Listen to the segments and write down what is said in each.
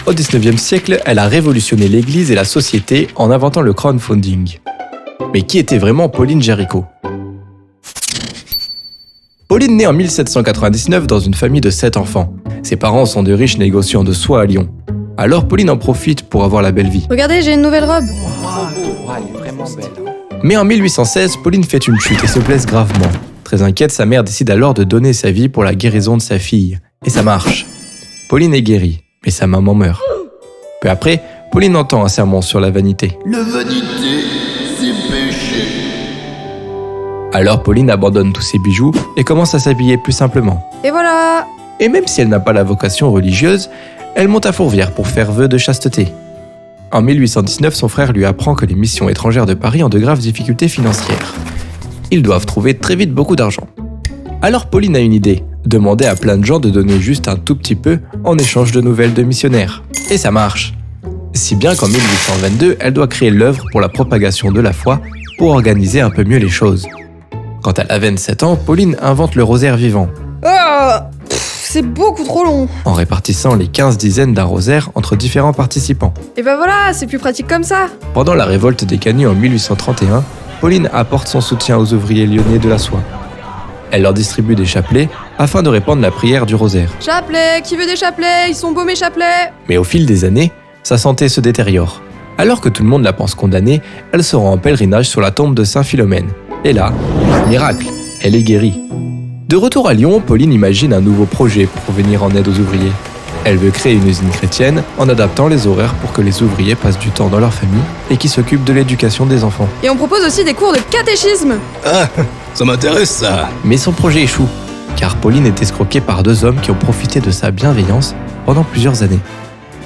Au XIXe siècle, elle a révolutionné l'Église et la société en inventant le crowdfunding. Mais qui était vraiment Pauline Jaricot ? Pauline naît en 1799 dans une famille de 7 enfants. Ses parents sont de riches négociants de soie à Lyon. Alors Pauline en profite pour avoir la belle vie. Regardez, j'ai une nouvelle robe. Elle est vraiment belle. Mais en 1816, Pauline fait une chute et se blesse gravement. Très inquiète, sa mère décide alors de donner sa vie pour la guérison de sa fille. Et ça marche. Pauline est guérie, mais sa maman meurt. Peu après, Pauline entend un sermon sur la vanité. La vanité, c'est péché. Alors Pauline abandonne tous ses bijoux et commence à s'habiller plus simplement. Et voilà. Et même si elle n'a pas la vocation religieuse, elle monte à Fourvière pour faire vœu de chasteté. En 1819, son frère lui apprend que les missions étrangères de Paris ont de graves difficultés financières. Ils doivent trouver très vite beaucoup d'argent. Alors Pauline a une idée, demander à plein de gens de donner juste un tout petit peu en échange de nouvelles de missionnaires. Et ça marche. Si bien qu'en 1822, elle doit créer l'œuvre pour la propagation de la foi pour organiser un peu mieux les choses. Quand elle a 27 ans, Pauline invente le rosaire vivant, C'est beaucoup trop long. en répartissant les 15 dizaines d'un rosaire entre différents participants. Et ben voilà, c'est plus pratique comme ça. Pendant la révolte des canuts en 1831, Pauline apporte son soutien aux ouvriers lyonnais de la soie. Elle leur distribue des chapelets afin de répandre la prière du rosaire. Chapelet, qui veut des chapelets? Ils sont beaux mes chapelets. Mais au fil des années, sa santé se détériore. Alors que tout le monde la pense condamnée, elle se rend en pèlerinage sur la tombe de Saint Philomène. Et là, miracle, elle est guérie. De retour à Lyon, Pauline imagine un nouveau projet pour venir en aide aux ouvriers. Elle veut créer une usine chrétienne en adaptant les horaires pour que les ouvriers passent du temps dans leur famille et qui s'occupent de l'éducation des enfants. Et on propose aussi des cours de catéchisme. Ah, ça m'intéresse ça. Mais son projet échoue, car Pauline est escroquée par 2 hommes qui ont profité de sa bienveillance pendant plusieurs années.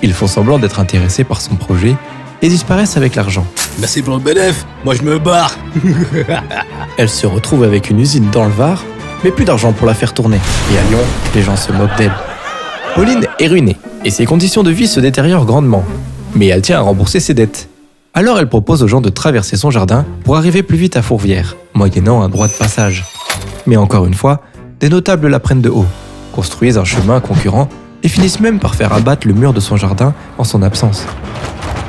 Ils font semblant d'être intéressés par son projet et disparaissent avec l'argent. Merci pour le bénéf, moi je me barre. Elle se retrouve avec une usine dans le Var, mais plus d'argent pour la faire tourner. Et à Lyon, les gens se moquent d'elle. Pauline est ruinée, et ses conditions de vie se détériorent grandement. Mais elle tient à rembourser ses dettes. Alors elle propose aux gens de traverser son jardin pour arriver plus vite à Fourvière, moyennant un droit de passage. Mais encore une fois, des notables la prennent de haut, construisent un chemin concurrent et finissent même par faire abattre le mur de son jardin en son absence.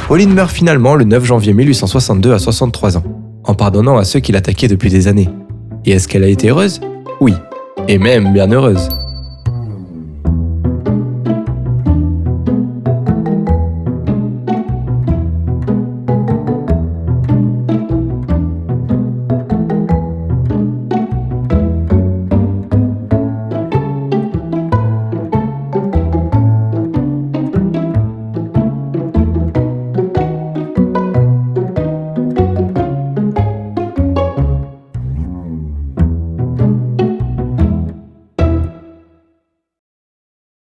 Pauline meurt finalement le 9 janvier 1862 à 63 ans, en pardonnant à ceux qui l'attaquaient depuis des années. Et est-ce qu'elle a été heureuse ? Oui, et même bien heureuse.